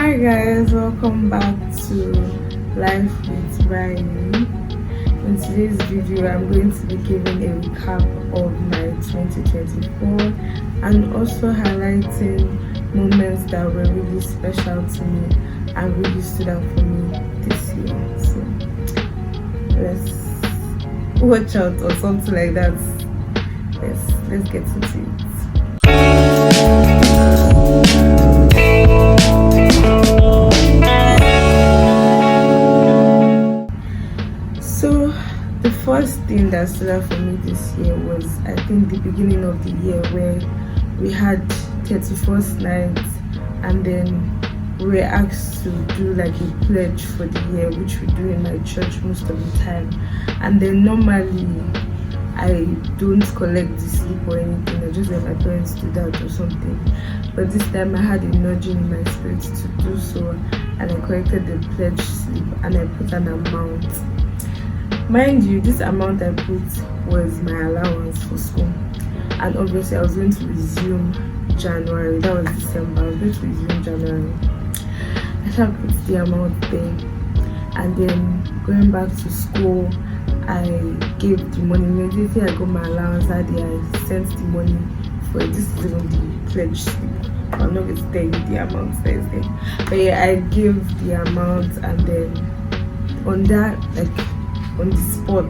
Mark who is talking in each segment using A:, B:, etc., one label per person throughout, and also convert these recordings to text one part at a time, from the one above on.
A: Hi guys, welcome back to Life with Brian. In today's video, I'm going to be giving a recap of my 2024 and also highlighting moments that were really special to me and really stood out for me this year. So let's watch out or something like that. Let's get into it. So the first thing that stood out for me this year was, I think, the beginning of the year where we had 31st night and then we were asked to do like a pledge for the year, which we do in my church most of the time. And then normally I don't collect the slip or anything, I just let my parents do that or something. But this time I had a nudging in my spirit to do so, and I collected the pledge slip and I put an amount. Mind you, this amount I put was my allowance for school, and obviously I was going to resume January. That was December. I was going to resume January. I shall put the amount there, and then going back to school, I gave the money. Immediately I got my allowance that day, I sent the money for it. This is even the pledge slip. I'm not going to tell you the amount that is there, but yeah, I gave the amount, and then on that, like on the spot,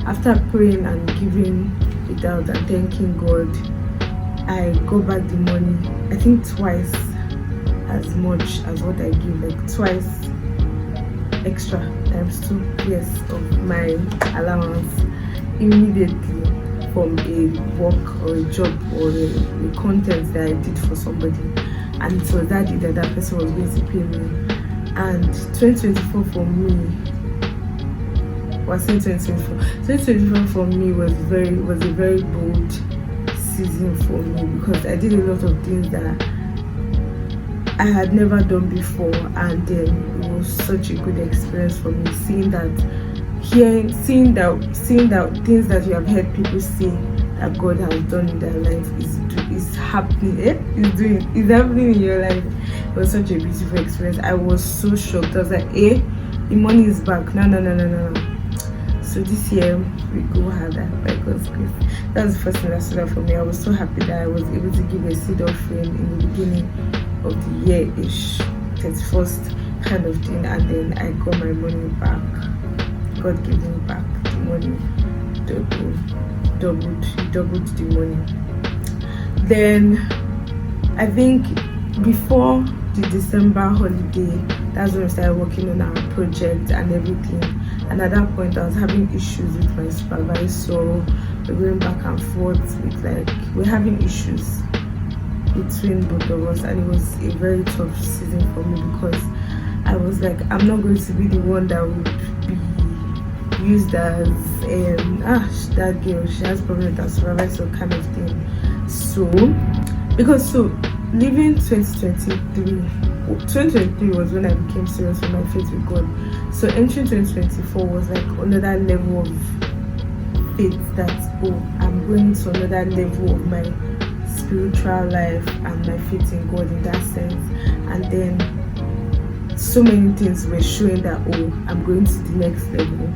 A: after praying and giving it out and thanking God, I got back the money. I think twice as much as what I gave, like twice extra, times 2, yes, of my allowance immediately from a work or a job or a content that I did for somebody, and it was that day that that person was going to pay me. And 2024 for me, was in 2024 for me was a very bold season for me, because I did a lot of things that I had never done before, and then it was such a good experience for me, seeing that things that you have heard people say that God has done in their life is happening. It's happening in your life. It was such a beautiful experience. I was so shocked. I was like, the money is back. No. So this year we go harder by God's grace. That was the first thing that stood out for me. I was so happy that I was able to give a seed offering in the beginning of the year-ish, 31st kind of thing, and then I got my money back. God gave me back the money, doubled the money. Then I think before the December holiday, that's when I started working on our project and everything. And at that point, I was having issues with my supervisor. We're going back and forth with we're having issues between both of us, and it was a very tough season for me, because I was like, I'm not going to be the one that would be used as that girl, she has problems with her supervisor kind of thing. So leaving 2023 was when I became serious with my faith with God. So entering 2024 was like another level of faith, that I'm going to another level of my spiritual life and my faith in God in that sense. And then so many things were showing that I'm going to the next level,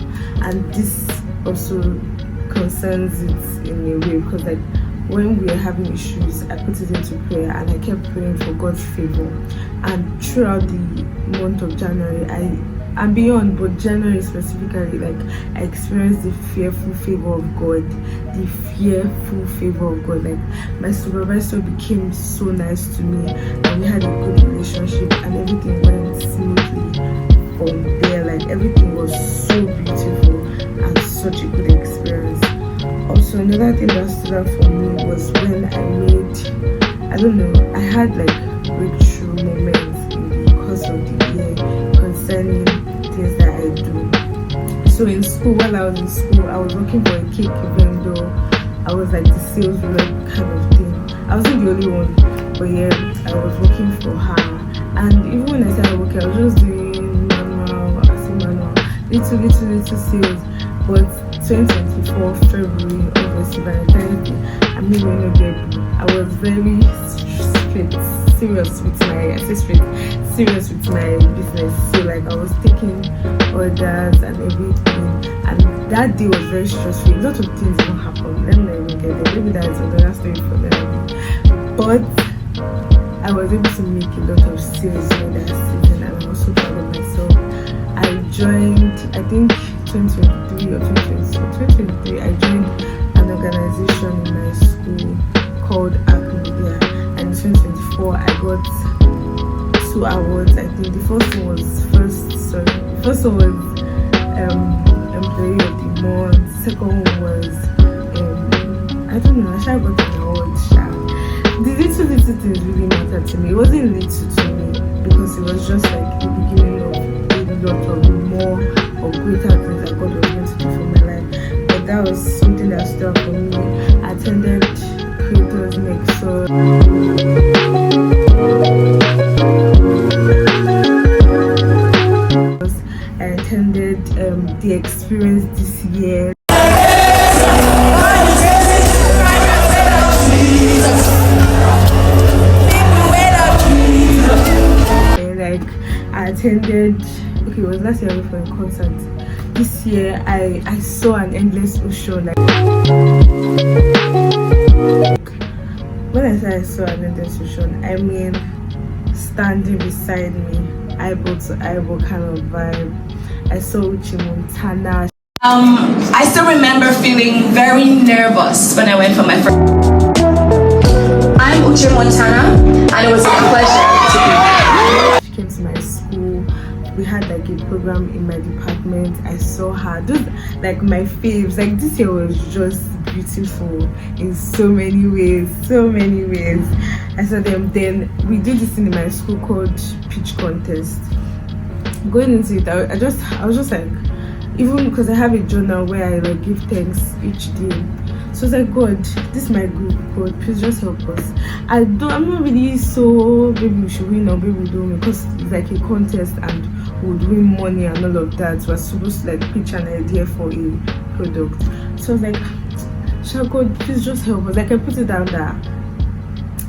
A: and this also concerns it in a way, because when we are having issues, I put it into prayer and I kept praying for God's favor. And throughout the month of January, and beyond, but January specifically, I experienced the fearful favor of God, my supervisor became so nice to me, and we had a good relationship, and everything went smoothly from there. Everything was so beautiful and such a good experience. Also, another thing that stood out for me was when I had breakthrough moments in the course of the year concerning things that I do. So in school, while I was in school, I was working for a cake vendor. I was the sales rep kind of thing. I wasn't the only one, but yeah, I was working for her. And even when I started working, I was just doing little sales. But 2024 February, obviously Valentine's Day, I made one of them. I was very serious with my serious with my business. So like I was taking orders and everything, and that day was very stressful. A lot of things don't happen. Let me not even get there. Maybe that is another story for them. But I was able to make a lot of sales during that season, and I'm also proud of myself. I joined, I think 2023 or 2023, I joined an organization in my school called ARC Media, and in 2024 I got 2 awards. I think the first one was Employee of the Month. Second one was I don't know, I should have got an award. The little things really mattered to me. It wasn't little to me because it was just like the beginning of a lot of more or greater things that God was going to do for my life. But that was something that stood out for me. I attended Creators Nexus. I attended the experience this year. I attended, okay, it was last year for a concert. This year I saw an endless ocean. Like when I say I saw an endless ocean, I mean standing beside me, eyeball to eyeball kind of vibe. I saw Uche Montana.
B: I still remember feeling very nervous when I went for my first. I'm Uche Montana, and it was a pleasure to be here.
A: She came to my school. We had like a program in my department. I saw her. Those like my faves. Like this year was just beautiful in so many ways. I saw them. Then we did this thing in my school called pitch contest. Going into it, I was just like, even because I have a journal where I like give thanks each day. So I was like, God, this is my group. God, please just help us. I'm not really so maybe we should win or maybe we don't win, because it's like a contest and we would win money and all of that. So I was supposed to like pitch an idea for a product. So I was like, shall God please just help us? Like I put it down there.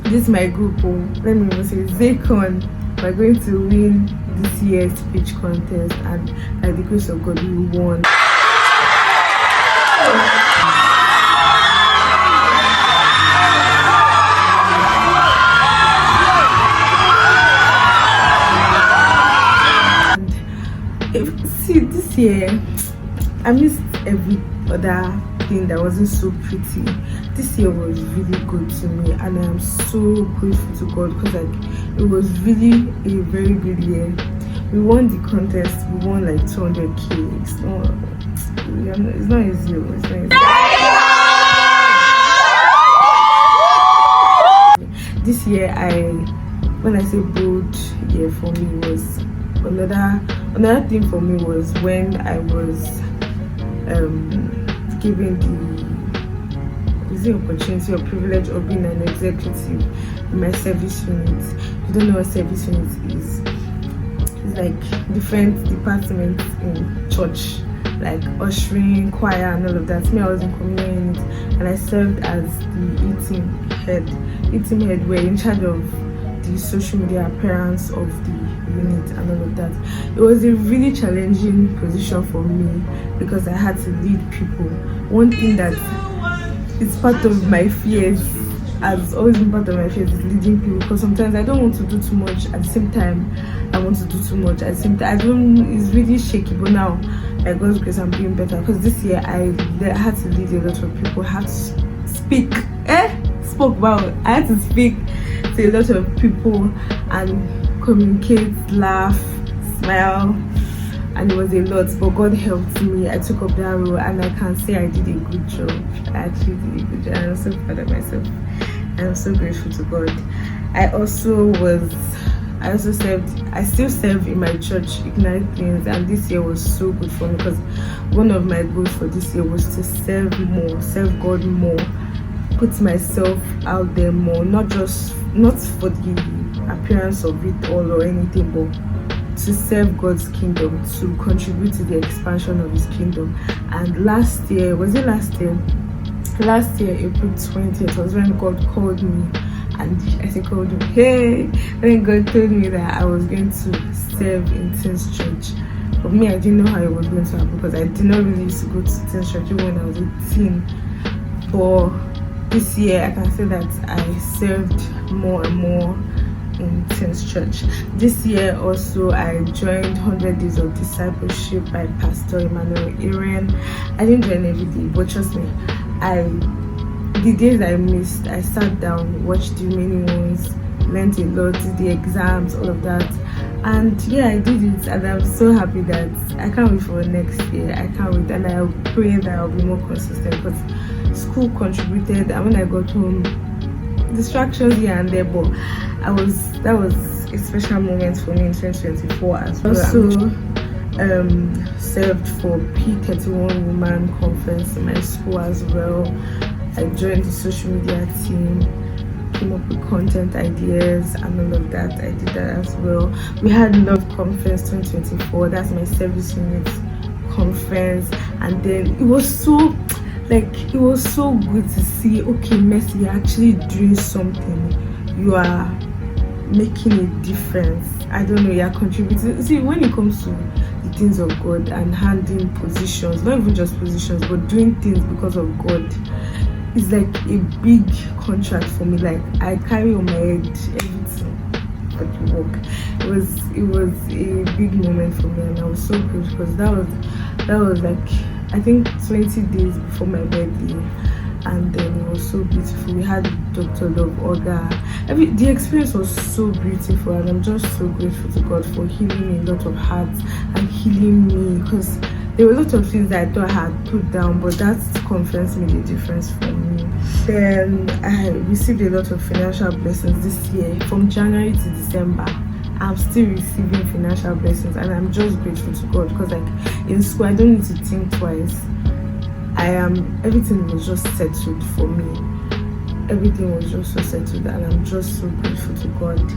A: This is my group. Oh, let me even say Zaycon. We're going to win this year's pitch contest, and by the grace of God we won. See, this year I missed every other thing that wasn't so pretty. This year was really good to me, and I am so grateful to God because like it was really a very good year. We won the contest. We won like 200k. It's not easy. It's not easy. This year, when I say bold year for me was another thing for me was when I was given the opportunity or privilege of being an executive in my service unit. If you don't know what service unit is, it's like different departments in church, like ushering, choir, and all of that. Me, I was in communion unit, and I served as the e-team head. We're in charge of the social media appearance of the unit and all of that. It was a really challenging position for me because I had to lead people. One thing that is part of my fears, has always been part of my fears, is leading people, because sometimes I don't want to do too much at the same time I want to do too much at the same time. It's really shaky, but now by God's grace I'm doing better, because this year I had to lead a lot of people. I had to speak I had to speak to a lot of people and communicate, laugh, smile, and it was a lot, but God helped me. I took up that role, and I can say I did a good job. I actually did a good job. I'm so proud of myself, and I'm so grateful to God. I still serve in my church, Ignite Things, and this year was so good for me because one of my goals for this year was to serve God more, put myself out there more, not for the appearance of it all or anything, but to serve God's kingdom, to contribute to the expansion of his kingdom. And last year, April 20th, was when God called me. And I think I would, hey, when God told me that I was going to serve in Teens Church, for me, I didn't know how it was going to happen because I did not really used to go to Teens Church even when I was 18. But this year, I can say that I served more and more in Teens Church. This year also, I joined 100 Days of Discipleship by Pastor Emmanuel Aaron. I didn't join every day, but trust me, the days I missed, I sat down, watched the remaining ones, learned a lot, did the exams, all of that. And yeah, I did it, and I'm so happy that I can't wait for next year. I can't wait, and I pray that I'll be more consistent because school contributed, and when I got home, distractions here and there, but that was a special moment for me in 2024 as well. Also served for P31 Woman Conference in my school as well. I joined the social media team, came up with content ideas and all of that. I did that as well. We had Love Conference 2024. That's my service unit conference, and then it was so good to see, okay, Mercy, you're actually doing something. You are making a difference. I don't know, you're contributing. See, when it comes to the things of God and handling positions, not even just positions, but doing things because of God, it's like a big contract for me. Like, I carry on my head everything for the work. It was a big moment for me, and I was so grateful because that was like, I think 20 days before my birthday, and then it was so beautiful. We had Dr. Love Oga. The experience was so beautiful, and I'm just so grateful to God for healing a lot of hearts and healing me, because there were a lot of things that I thought I had put down, but that conference made a difference for me. Then I received a lot of financial blessings this year. From January to December, I'm still receiving financial blessings, and I'm just grateful to God because, like, in school, I don't need to think twice. Everything was just settled for me. Everything was just so settled, and I'm just so grateful to God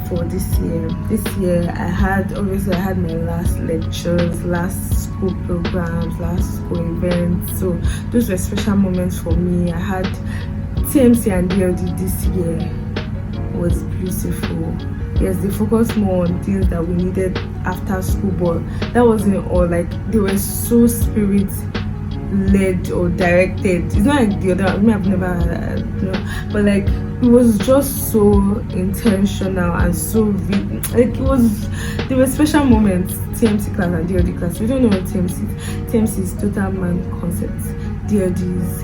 A: for this year. This year, I had my last lectures, last school programs, last school events. So those were special moments for me. I had TMC and DLD this year. Was beautiful. Yes, they focused more on things that we needed after school, but that wasn't all. Like, they were so spirit led or directed. It's not like the other, I've never but like, it was just so intentional and so like, there were special moments. TMC class and DLD class. We don't know what TMC is total man concept. DLD is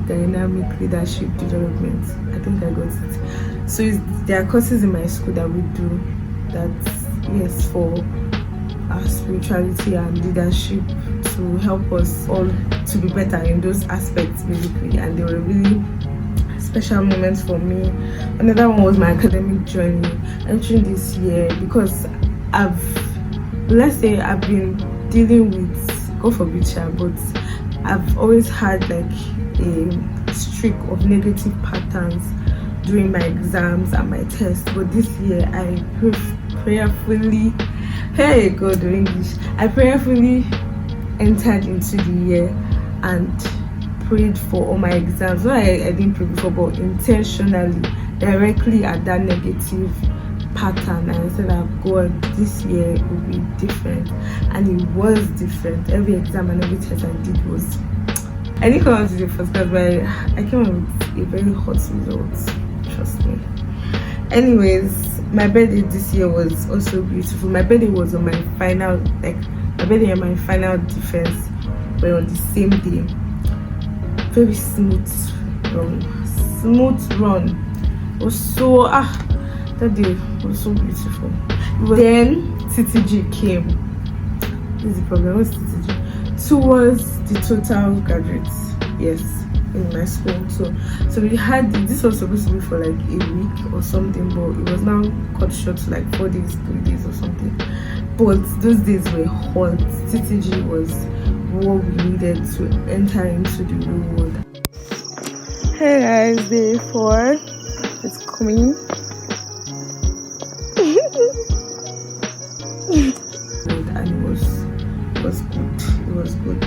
A: dynamic leadership development. I think I got it. So there are courses in my school that we do that, yes, for our spirituality and leadership, to help us all to be better in those aspects, basically. And they were really special moments for me. Another one was my academic journey entering this year, because I've been dealing with, God forbid, but I've always had like a streak of negative patterns during my exams and my tests. But this year, I prayerfully, hey God, English, I prayerfully entered into the year and prayed for all my exams. No, I didn't pray before, but intentionally, directly at that negative pattern. And I said that, God, this year will be different. And it was different. Every exam and every test I did was, I didn't come out to the first class, but I came out with a very hot result. Trust me. Anyways, my birthday this year was also beautiful. My birthday was on my final, my birthday and my final defense were on the same day. Very smooth run. It was so, that day was so beautiful. Then TTG came. This is the problem. What's TTG? Towards the total graduates, yes, in my school. So we had, this was supposed to be for like a week or something, but it was now cut short to like 4 days, 3 days or something. But those days were hot. TTG was what we needed to enter into the real world. Hey guys, day 4 is coming. And it was good. It was good.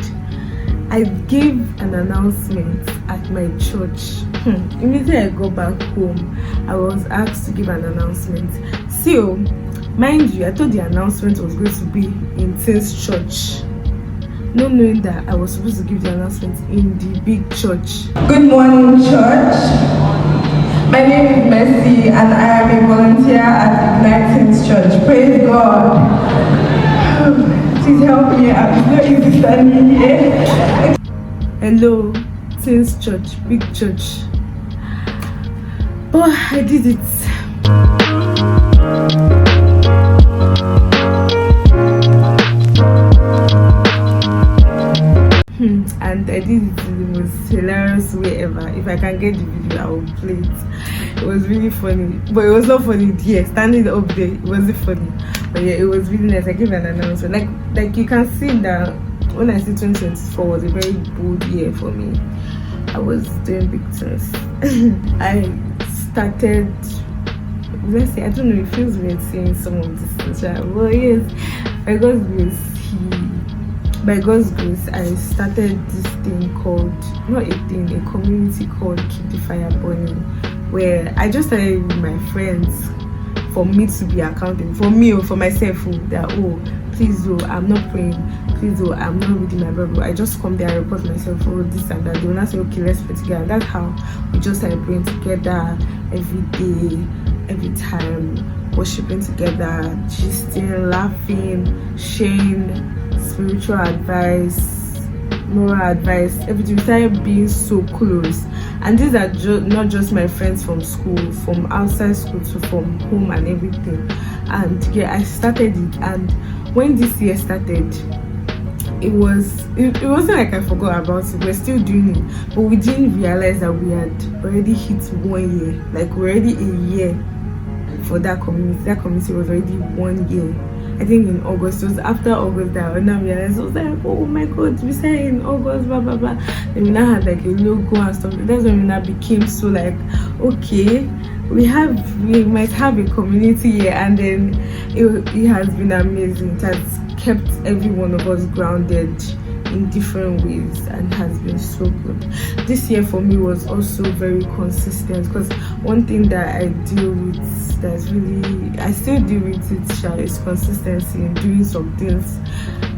A: I I gave an announcement at my church. Immediately I got back home, I was asked to give an announcement. So, mind you, I thought the announcement was going to be in Teens Church, not knowing that I was supposed to give the announcement in the big church.
C: Good morning, church. My name is Mercy and I am a volunteer at Ignite Teens Church. Praise God. Please help me, I'm not easy standing here.
A: Hello, Teens Church, big church. But I did it. And I did it in the most hilarious way ever. If I can get the video, I will play it. It was really funny, but it was not funny there. Standing up there, it wasn't funny. But yeah, it was really nice. I gave an announcement. Like you can see that when I see 2024 was a very bold year for me. I was doing big things. I started. Let's say, I don't know. It feels weird saying some of these things, right? Well, yes, by God's grace, I started this thing called, not a thing, a community called Keep the Fire Burning, where I just started with my friends for me to be accounting, for me or for myself, that, please, I'm not praying, please, I'm not reading my Bible. I just come there and report myself, this and that. They will not say, okay, let's pray together. That's how we just started praying together every day, every time, worshiping together, gisting, laughing, sharing spiritual advice, moral advice, everything. We started being so close, and these are not just my friends from school, from outside school to from home and everything. And yeah, I started it, and when this year started, it wasn't like I forgot about it. We're still doing it, but we didn't realize that we had already hit 1 year. Like, we're already a year for that community. That community was already 1 year. I think in August. It was after August that I now realized. I was like, oh my God, we started in August, blah blah blah. Then we now had like a logo and stuff. That's when we now became so like, okay, we might have a community here. And then it has been amazing. It has kept every one of us grounded in different ways and has been so good. This year for me was also very consistent, because one thing that I deal with that's really, I still deal with it, is consistency in doing some things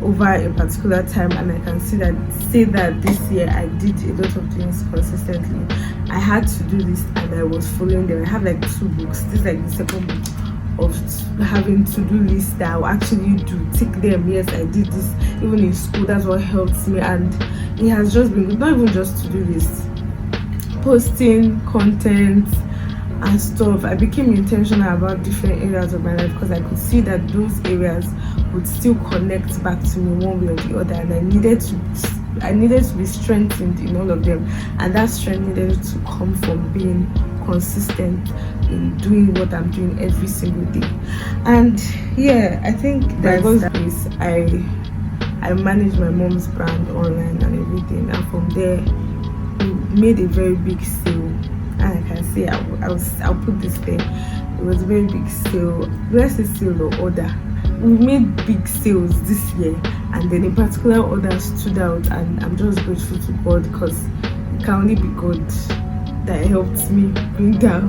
A: over a particular time. And I can say that this year I did a lot of things consistently. I had to do this and I was following them. I have like 2 books. This is like the second book of having to-do lists that I'll actually tick them. Yes, I did this even in school. That's what helps me, and it has just been good. Not even just to-do lists, posting content and stuff. I became intentional about different areas of my life because I could see that those areas would still connect back to me one way or the other, and I needed to be strengthened in all of them, and that strength needed to come from being consistent in doing what I'm doing every single day. And yeah, I think that is I manage my mom's brand online and everything, and from there we made a very big sale. And I can say I'll put this there. It was a very big sale. Let's say sale or order. We made big sales this year, and then a particular order stood out, and I'm just grateful to God, because it can only be God that helped me bring that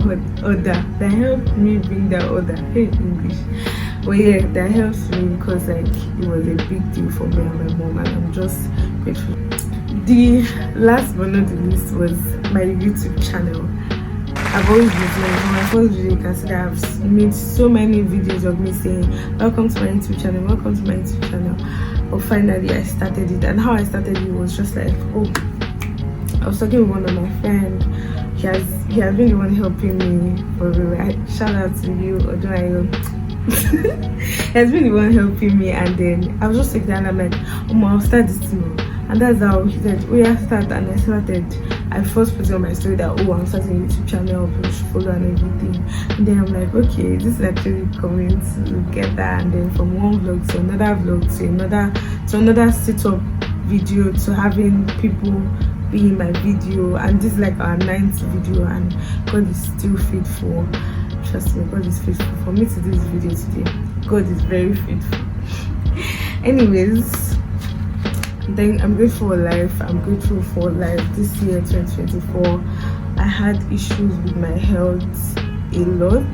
A: order. Hey, English. But yeah, that helps me because like it was a big deal for me and my mom, and I'm just grateful. The last but not the least was my YouTube channel. I've always been saying, my first video, you can see that I've made so many videos of me saying, welcome to my YouTube channel, welcome to my YouTube channel. But finally I started it, and how I started it was just like, I was talking with one of my friends. He has been the one helping me for real. Shout out to you, Odunayo. He has been the one helping me, and then I was just like that, and I'm like, I'll start this thing. And that's how he said, start. And I started. I first put on my story that I'm starting a YouTube channel, people should follow and everything. And then I'm like, okay, this is actually coming together. And then from one vlog to another vlog to another setup video to having people be in my video, and this is like our 9th video, and God is still faithful. Trust me, God is faithful. For me to do this video today, God is very faithful. Anyways, Then I'm grateful for life. I'm grateful for life. This year 2024, I had issues with my health a lot,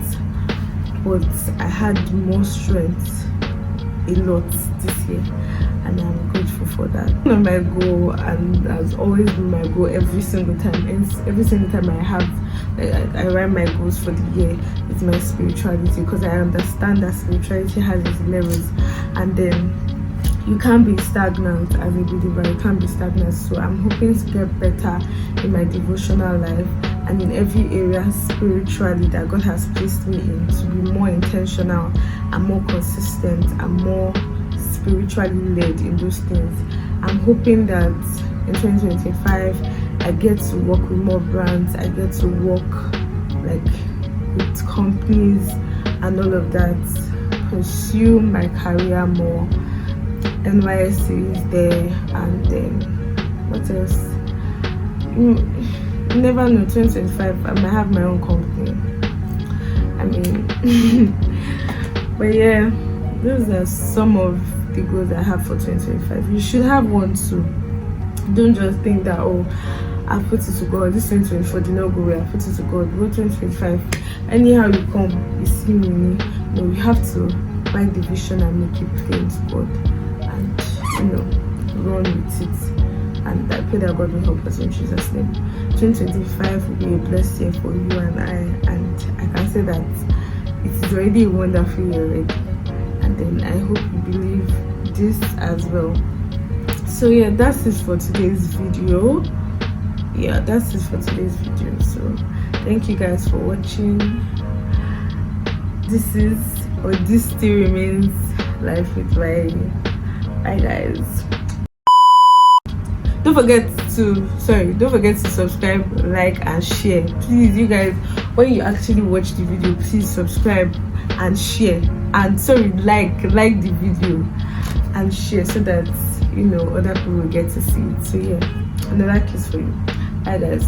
A: but I had more strength a lot this year, and I'm grateful for that. One of my goal, and has always been my goal every single time, and every single time I write my goals for the year, it's my spirituality, because I understand that spirituality has its levels, and then you can't be stagnant as a believer. You can't be stagnant. So I'm hoping to get better in my devotional life and in every area spiritually that God has placed me in, to be more intentional and more consistent and more spiritually led in those things. I'm hoping that in 2025 I get to work with more brands, I get to work like with companies and all of that, pursue my career more. NYSC is there, and then what else? You never know. 2025 I might have my own company. I mean but yeah, those are some of the goals I have for 2025. You should have one too. Don't just think that, oh, I put it to God, this 2024 did not go well, I put it to God. Go 2025, anyhow you come, you see me. No, you have to find the vision and make it plain to God, and run with it. And I pray that God will help us in Jesus' name. 2025 will be a blessed year for you and I, and I can say that it is already a wonderful year already. And then I hope you believe this as well. So yeah, that's it for today's video. So thank you guys for watching. This still remains Life with Riley. Bye guys. Don't forget to subscribe, like and share. Please, you guys, when you actually watch the video, please subscribe and share, and like the video and share, so that other people will get to see it. So yeah, another kiss for you. Bye guys.